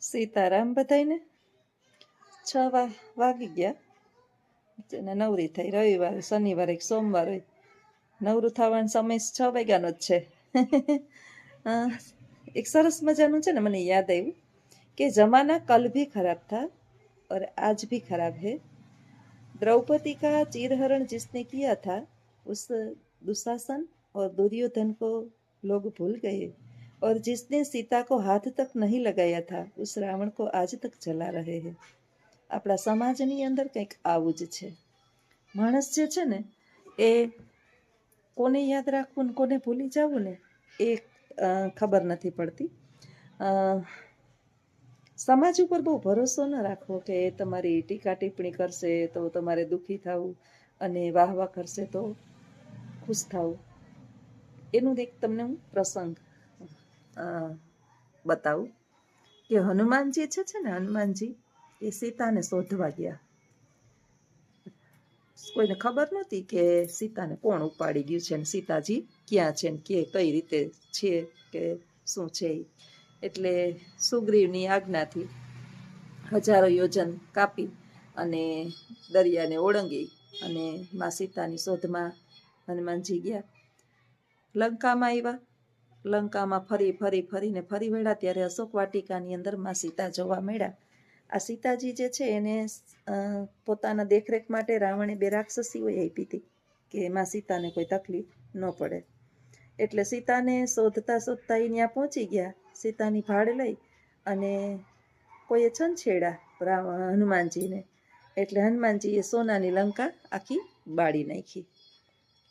સીતારામ બધાયને 6 વાગી ગયા અને નવરી થઈ. રવિવારે, શનિવારે, સોમવારે નવરું થવાનો સમય 6 વાગ્યાનો જ છે. એક સરસ મજાનું છે ને, મને યાદ આવ્યું કે જમાના कल भी खराब था और आज भी खराब है. द्रौपदी का चीरहरण जिसने किया था उस दुशासन और दुर्योधन को लोग भूल गए, और जिसने सीता को हाथ तक नहीं लगाया था उस रावण को आज तक जला रहे हैं. આપણા સમાજની અંદર કંઈક આવું જ છે. માણસ જે છે ને એ કોને યાદ રાખવું ને કોને ભૂલી જવું ને એ ખબર નથી પડતી. સમાજ ઉપર બહુ ભરોસો ન રાખવો કે એ તમારી ટીકા ટિપ્પણી કરશે તો તમારે દુઃખી થવું અને વાહ વાહ કરશે તો ખુશ થવું. એનું એક તમને હું પ્રસંગ બતાવું કે હનુમાનજી છે ને, હનુમાનજી એ સીતાને શોધવા ગયા. કોઈને ખબર નહોતી કે સીતાને કોણ ઉપાડી ગયું છે ને સીતાજી ક્યાં છે ને કઈ રીતે છે કે શું છે. એટલે સુગ્રીવની આજ્ઞાથી હજારો યોજન કાપી અને દરિયાને ઓળંગી અને માં સીતાની શોધમાં હનુમાનજી ગયા. લંકામાં આવ્યા. લંકામાં ફરીને ફરી વળ્યા ત્યારે અશોક વાટિકાની અંદર માં સીતા જોવા મળ્યા. આ સીતાજી જે છે એને પોતાના દેખરેખ માટે રાવણે 2 રાક્ષસીઓ આપી હતી કે એમાં સીતાને કોઈ તકલીફ ન પડે. એટલે સીતાને શોધતા શોધતા એ ત્યાં પહોંચી ગયા. સીતાની ભાળ લઈ અને કોઈએ છંછેડા હનુમાનજીને, એટલે હનુમાનજીએ સોનાની લંકા આખી બાળી નાખી.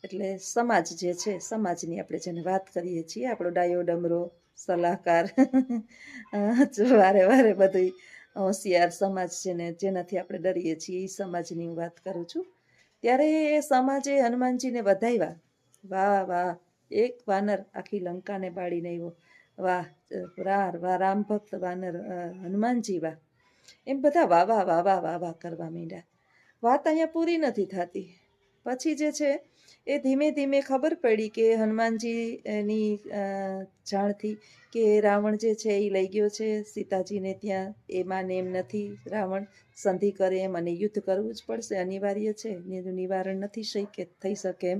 એટલે સમાજ જે છે, સમાજની આપણે જેને વાત કરીએ છીએ, આપણો ડાયો ડમરો સલાહકાર વારે વારે બધું હોશિયાર સમાજ છે ને, જેનાથી આપણે ડરીએ છીએ, એ સમાજની હું વાત કરું છું. ત્યારે એ સમાજે હનુમાનજીને વધાવ્યા. વાહ વાહ, એક વાનર આખી લંકાને બાળીને આવ્યો, વાહ વાહ રામ ભક્ત વાનર હનુમાનજી વાહ. એમ બધા વાહ વાહ વાહ વાહ વાહ વાહ કરવા માંડ્યા. વાત અહીંયા પૂરી નથી થતી. પછી જે છે એ ધીમે ધીમે ખબર પડી કે હનુમાનજીની જાણથી કે રાવણ જે છે એ લઈ ગયો છે સીતાજીને ત્યાં. એમાં ને એમ નથી, રાવણ સંધિ કરે એમ અને યુદ્ધ કરવું જ પડશે, અનિવાર્ય છે, એનું નિવારણ નથી થઈ શકે એમ.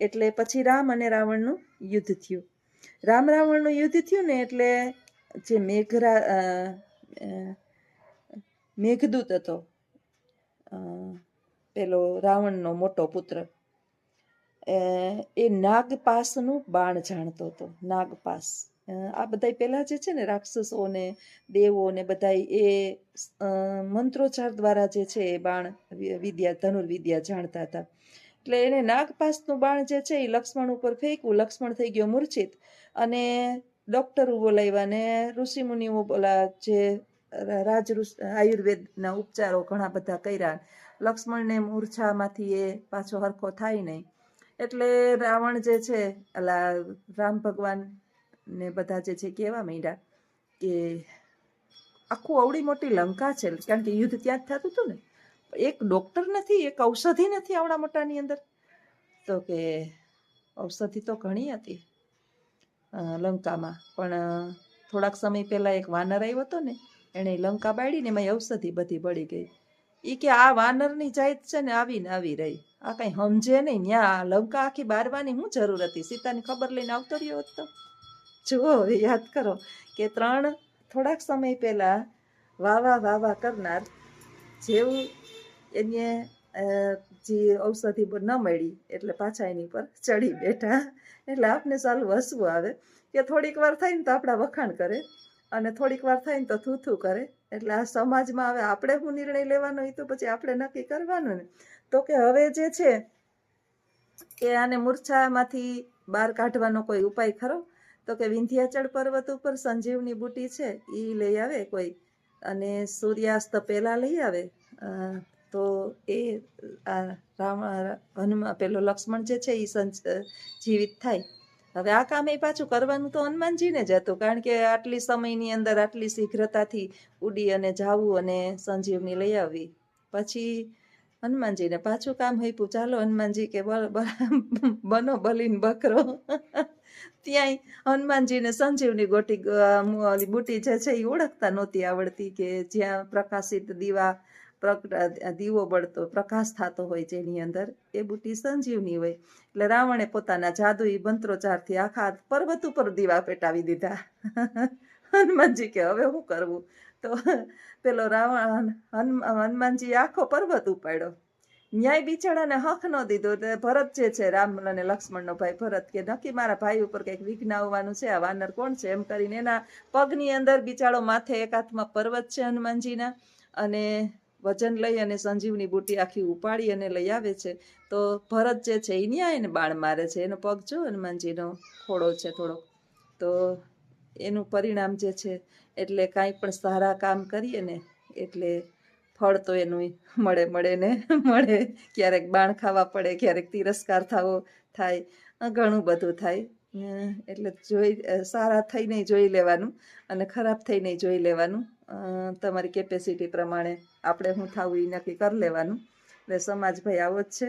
એટલે પછી રામ અને રાવણનું યુદ્ધ થયું. રાવણનું યુદ્ધ થયું ને એટલે જે મેઘદૂત હતો, પેલો રાવણનો મોટો પુત્ર, એ નાગપાસનું બાણ જાણતો હતો. નાગપાસ આ બધા પેલા જે છે ને રાક્ષસો ને દેવો ને બધા એ મંત્રોચ્ચાર દ્વારા જે છે એ બાણ વિદ્યા, ધનુર્વિદ્યા જાણતા હતા. એટલે એને નાગપાસનું બાણ જે છે એ લક્ષ્મણ ઉપર ફેંક્યું. લક્ષ્મણ થઈ ગયો મૂર્છિત અને ડોક્ટરો બોલાવ્યા ને ઋષિમુનિઓ જે આયુર્વેદના ઉપચારો ઘણા બધા કર્યા. લક્ષ્મણને મૂર્છામાંથી એ પાછો હરખો થાય નહીં. એટલે રાવણ જે છે, રામ ભગવાન ને બધા જે છે કહેવા માંડ્યા કે આખું અવડી મોટી લંકા છે, કારણ કે યુદ્ધ ત્યાં જ થતું હતું ને, એક ડોક્ટર નથી, એક ઔષધિ નથી આવડા મોટાની અંદર. તો કે ઔષધિ તો ઘણી હતી લંકામાં, પણ થોડાક સમય પહેલા એક વાનર આવ્યો હતો ને, એણે લંકા બાળીને એમાં ઔષધિ બધી બળી ગઈ. એ કે આ વાનરની જાત છે ને આવીને આવી રહી, આ કઈ સમજે નહીં. ત્યાં લંકા આખી બારવાની શું જરૂર હતી? સીતાની ખબર લઈને આવતો રહ્યો હોત તો. જુઓ, હવે યાદ કરો કે થોડાક સમય પહેલા વાવા વાવા કરનાર જેવું એને જે ઔષધિ ન મળી એટલે પાછા એની પર ચડી બેઠા. એટલે આપને ચાલુ હસવું આવે કે થોડીક વાર થાય ને તો આપણા વખાણ કરે અને થોડીક વાર થાય ને તો થૂથું કરે. એટલે આ સમાજમાં હવે આપણે શું નિર્ણય લેવાનો એ તો પછી આપણે નક્કી કરવાનું ને. તો કે હવે જે છે કે આને મૂર્છામાંથી બહાર કાઢવાનો કોઈ ઉપાય ખરો? તો કે વિંધ્યાચળ પર્વત ઉપર સંજીવની બુટી છે એ લઈ આવે કોઈ, અને સૂર્યાસ્ત પહેલા લઈ આવે તો એ હનુમાન પેલો લક્ષ્મણ જે છે એ જીવિત થાય. હવે આ કામ એ પાછું કરવાનું તો હનુમાનજીને જ હતું, કારણ કે આટલી સમયની અંદર આટલી શીઘ્રતાથી ઉડી અને જાવું અને સંજીવની લઈ આવવી. પછી હનુમાનજીને પાછું કામ આપ્યું. ચાલો હનુમાનજી કે બનો બલીન બકરો. ત્યાંય હનુમાનજીને સંજીવની ઓલી બુટી જે છે એ ઓળખતા નહોતી આવડતી કે જ્યાં પ્રકાશિત દીવો બળતો પ્રકાશ થતો હોય જેની અંદર એ બુટી સંજીવની હોય. એટલે રાવણે પોતાના જાદુઈ મંત્રોચ્ચારથી આખા પર્વત ઉપર દીવા પેટાવી દીધા. હનુમાનજી કે હવે શું કરવું? તો પેલો હનુમાનજી આખો પર્વત ઉપાડ્યો. ન્યાય બિચારાને હક ન દીધો. ભરત જે છે, રામ અને લક્ષ્મણનો ભાઈ ભરત, કે નક્કી મારા ભાઈ ઉપર કંઈક વિઘ્ન આવવાનું છે, આ વાનર કોણ છે એમ કરીને એના પગની અંદર બિચારો માથે એક હાથમાં પર્વત છે હનુમાનજીના, અને વજન લઈ અને સંજીવની બુટી આખી ઉપાડી અને લઈ આવે છે. તો ભરત જે છે એ ન્યાય એને બાણ મારે છે. એનો પગ જો હનુમાનજીનો ખોડો છે થોડો. તો એનું પરિણામ જે છે, એટલે કાંઈ પણ સારા કામ કરીએ ને એટલે ફળ તો એનું મળે ને મળે. ક્યારેક બાણ ખાવા પડે, ક્યારેક તિરસ્કાર થાય, ઘણું બધું થાય. એટલે સારા થઈને જોઈ લેવાનું અને ખરાબ થઈને જોઈ લેવાનું. તમારી કેપેસિટી પ્રમાણે આપણે શું થવું એ નક્કી કરી લેવાનું. એટલે સમાજ ભાઈ આવો જ છે.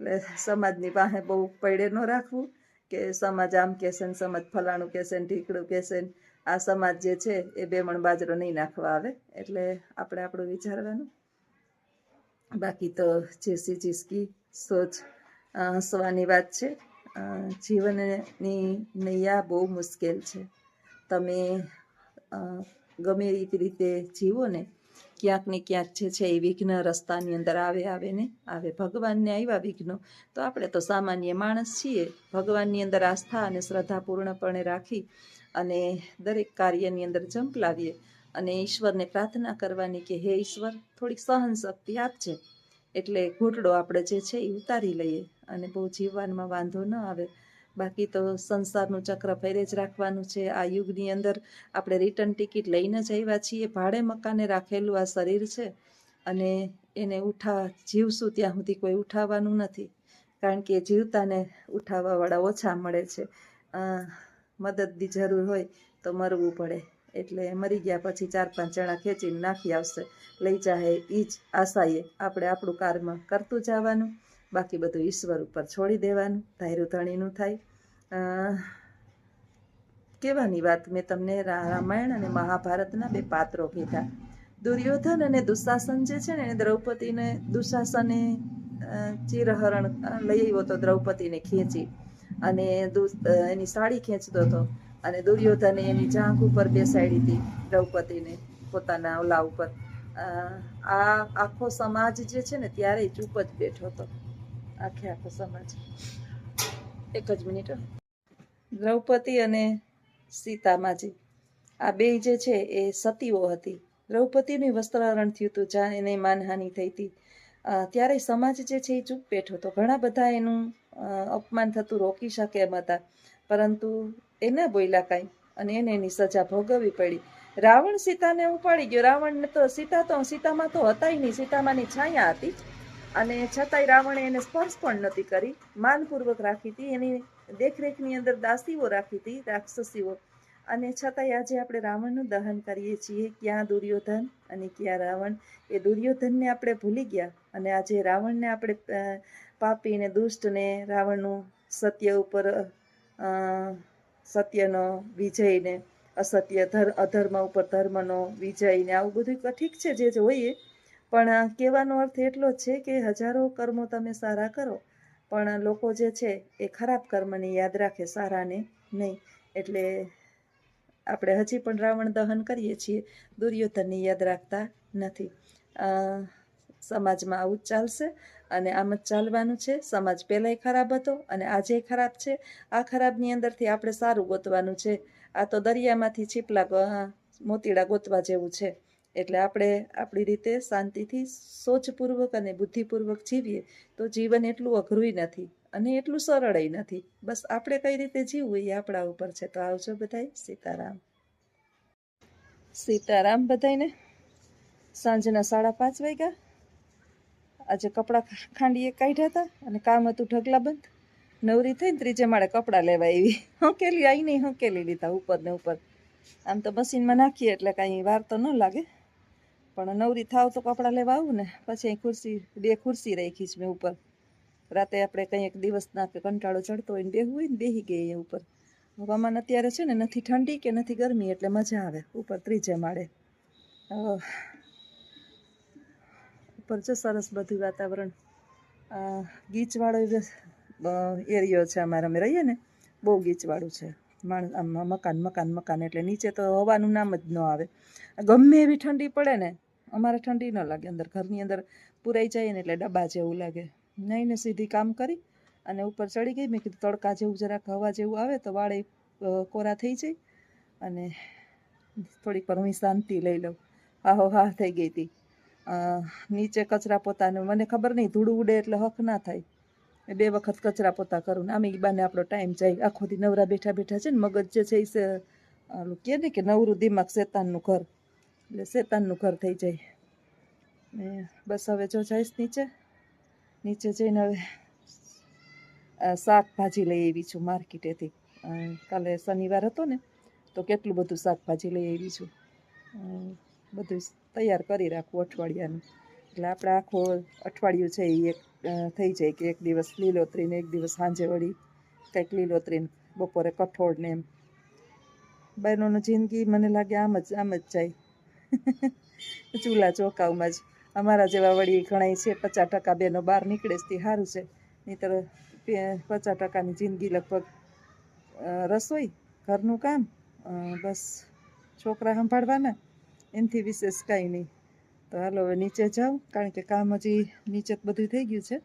એટલે સમાજની પાસે બહુ પડે ન રાખવું કે સમાજ આમ કહેશે ને સમાજ ફલાણું કહેશે ને ઢીકડું કહેશે ને. આ સમાજ જે છે એ બેમણ બાજરો નહીં નાખવા આવે. એટલે આપણે આપણું વિચારવાનું. બાકી તો જેસી જીસકી સોચ. હસવાની વાત છે. જીવનની નૈયા બહુ મુશ્કેલ છે. તમે ગમે એ રીતે જીવો ને, ક્યાંક ને ક્યાંક જે છે એ વિઘ્ન રસ્તાની અંદર આવે. ભગવાનને આવ્યા વિઘ્નો તો આપણે તો સામાન્ય માણસ છીએ. ભગવાનની અંદર આસ્થા અને શ્રદ્ધા પૂર્ણપણે રાખી અને દરેક કાર્યની અંદર ઝંપલાવીએ અને ઈશ્વરને પ્રાર્થના કરવાની કે હે ઈશ્વર, થોડીક સહન શક્તિ આપજે. એટલે ઘૂંટડો આપણે જે છે એ ઉતારી લઈએ અને બહુ જીવવામાં વાંધો ન આવે. બાકી તો સંસારનું ચક્ર ફેરે જ રાખવાનું છે. આ યુગની અંદર આપણે રિટર્ન ટિકિટ લઈને જ આવ્યા છીએ. ભાડે મકાને રાખેલું આ શરીર છે અને એને જીવશું ત્યાં સુધી કોઈ ઉઠાવવાનું નથી. કારણ કે જીવતાને ઉઠાવવાવાળા ઓછા મળે છે. મદદની જરૂર હોય તો મરવું પડે. એટલે મરી ગયા પછી 4-5 જણા ખેંચીને નાખી આવશે, લઈ જાહે. એ જ આશાએ આપણે આપણું કર્મ કરતું જવાનું. બાકી બધું ઈશ્વર ઉપર છોડી દેવાનું. ધાર્યું ધણીનું થાય. કહેવાની વાત મેં તમને રામાયણ અને મહાભારતના 2 પાત્રો કીધા. દુર્યોધન અને દુશાસન જે છે ને, દ્રૌપદીને દુશાસને ચિરહરણ લઈ આવ્યો હતો દ્રૌપદીને ખેંચી, અને એની સાડી ખેંચતો હતો, અને દુર્યોધને એની જાંઘ ઉપર બેસાડી હતી દ્રૌપદીને પોતાના ઓલા ઉપર. આ આખો સમાજ જે છે ને ત્યારે ચૂપ જ બેઠો હતો. આખો સમાજ. એક જ મિનિટ. દ્રૌપદી અને સીતામાજી આ બે જે છે એ સતીઓ હતી. દ્રૌપદીનું વસ્ત્રહરણ થયું હતું, જ્યાં એને માનહાનિ થઈ હતી. ત્યારે સમાજ જે છે એ ચૂપ બેઠો હતો. ઘણા બધા એનું અપમાન થતું રોકી શકે એમ હતા, પરંતુ એ ન બોલ્યા કાંઈ, અને એને એની સજા ભોગવવી પડી. રાવણ સીતાને ઉપાડી ગયો. રાવણને તો સીતામાં તો હતા નહીં, સીતામાની છાયા હતી, અને છતાંય રાવણે એને સ્પર્શ પણ નહોતી કરી. માનપૂર્વક રાખી હતી. એની દેખરેખની અંદર દાસીઓ રાખી હતી, રાક્ષસીઓ. અને છતાંય આજે આપણે રાવણનું દહન કરીએ છીએ. ક્યાં દુર્યોધન અને ક્યાં રાવણ. એ દુર્યોધનને આપણે ભૂલી ગયા અને આજે રાવણને આપણે પાપીને દુષ્ટને રાવણનું સત્ય ઉપર સત્યનો વિજયને અસત્ય અધર્મ ઉપર ધર્મનો વિજયને આવું બધું ઠીક છે જે જોઈએ, પણ કહેવાનો અર્થ એટલો જ છે કે હજારો કર્મો તમે સારા કરો, પણ લોકો જે છે એ ખરાબ કર્મને યાદ રાખે, સારાને નહીં. એટલે આપણે હજી પણ રાવણ દહન કરીએ છીએ, દુર્યોધનને યાદ રાખતા નથી. સમાજમાં આવું જ ચાલશે અને આમ જ ચાલવાનું છે. સમાજ પહેલાંય ખરાબ હતો અને આજે ખરાબ છે. આ ખરાબની અંદરથી આપણે સારું ગોતવાનું છે. આ તો દરિયામાંથી છીપલા મોતીડા ગોતવા જેવું છે. એટલે આપણે આપણી રીતે શાંતિથી સોચપૂર્વક અને બુદ્ધિપૂર્વક જીવીએ તો જીવન એટલું અઘરું નથી અને એટલું સરળય નથી. બસ આપણે કઈ રીતે જીવવું એ આપણા ઉપર છે. તો આવજો બધાય. સીતારામ. સીતારામ બધાયને. સાંજના 5:30 વાગ્યા. આજે કપડાં ખાંડીએ કાઢ્યા હતા અને કામ હતું ઢગલાબંધ. નવરી થઈને 3 માળે કપડાં લેવા આવી. હંકેલી આવી નહીં, હંકેલી લીધા ઉપર ને ઉપર. આમ તો મશીનમાં નાખીએ એટલે કાંઈ વાર તો ન લાગે, પણ નવરી થાવ તો કપડાં લેવા આવું ને. પછી અહીં 2 ખુરશી રાખી છે મેં ઉપર. રાતે આપણે કંઈક દિવસના કે કંટાળો ચડતો હોય ને બેહવું હોય ને બેસી ગઈ અહીંયા ઉપર. હવામાન અત્યારે છે ને નથી ઠંડી કે નથી ગરમી એટલે મજા આવે ઉપર ત્રીજે માળે. ઉપર છે સરસ બધું વાતાવરણ. ગીચવાળો એરિયો છે અમારે, અમે રહીએ ને બહુ ગીચવાળું છે. મકાન એટલે નીચે તો હવાનું નામ જ ન આવે. ગમે એવી ઠંડી પડે ને અમારે ઠંડી ન લાગે, અંદર ઘરની અંદર પુરાઈ જાય ને એટલે ડબ્બા જેવું લાગે. નહીં ને સીધી કામ કરી અને ઉપર ચડી ગઈ. મેં કીધું તડકા જેવું જરાક હવા જેવું આવે તો વાળે કોરા થઈ જાય અને થોડીક વાર હું શાંતિ લઈ લઉં. હા થઈ ગઈ હતી. નીચે કચરા પોતાનું મને ખબર નહીં, ધૂળ ઉડે એટલે હક ના થાય. 2 વખત કચરા પોતા કરું ને આમે બાને આપણો ટાઈમ જાય. આખો દી નવરા બેઠા બેઠા છે ને, મગજ જે છે એ કહે ને કે નવરું દિમાગ શેતાનનું ઘર, એટલે શેતાનનું ઘર થઈ જાય. ને બસ હવે જો જઈશ નીચે જઈને હવે શાકભાજી લઈ આવી છું માર્કેટેથી. કાલે શનિવાર હતો ને તો કેટલું બધું શાકભાજી લઈ આવી છું. બધું તૈયાર કરી રાખવું અઠવાડિયાનું, એટલે આપણે આખો અઠવાડિયું છે એ એક થઈ જાય કે એક દિવસ લીલોતરીને એક દિવસ સાંજે વળી કંઈક લીલોતરીને બપોરે કઠોળ ને એમ. બહેનોની જિંદગી મને લાગે આમ જ જાય ચૂલા ચોકાવમાં જ. અમારા જેવા વળી ઘણા છે 50% બહેનો બહાર નીકળે છે તે સારું છે, નહીંતર 50%ની જિંદગી લગભગ રસોઈ, ઘરનું કામ, બસ છોકરા સંભાળવાના, એનાથી વિશેષ કાંઈ નહીં. તો હાલો હવે નીચે જાઉં, કારણ કે કામ હજી નીચે બધું થઈ ગયું છે,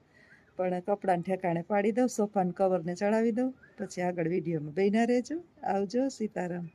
પણ કપડાને ઠેકાણે પાડી દઉં, સોફાને કવરને ચડાવી દઉં, પછી આગળ વિડીયોમાં બન્યા રહેજો. આવજો. સીતારામ.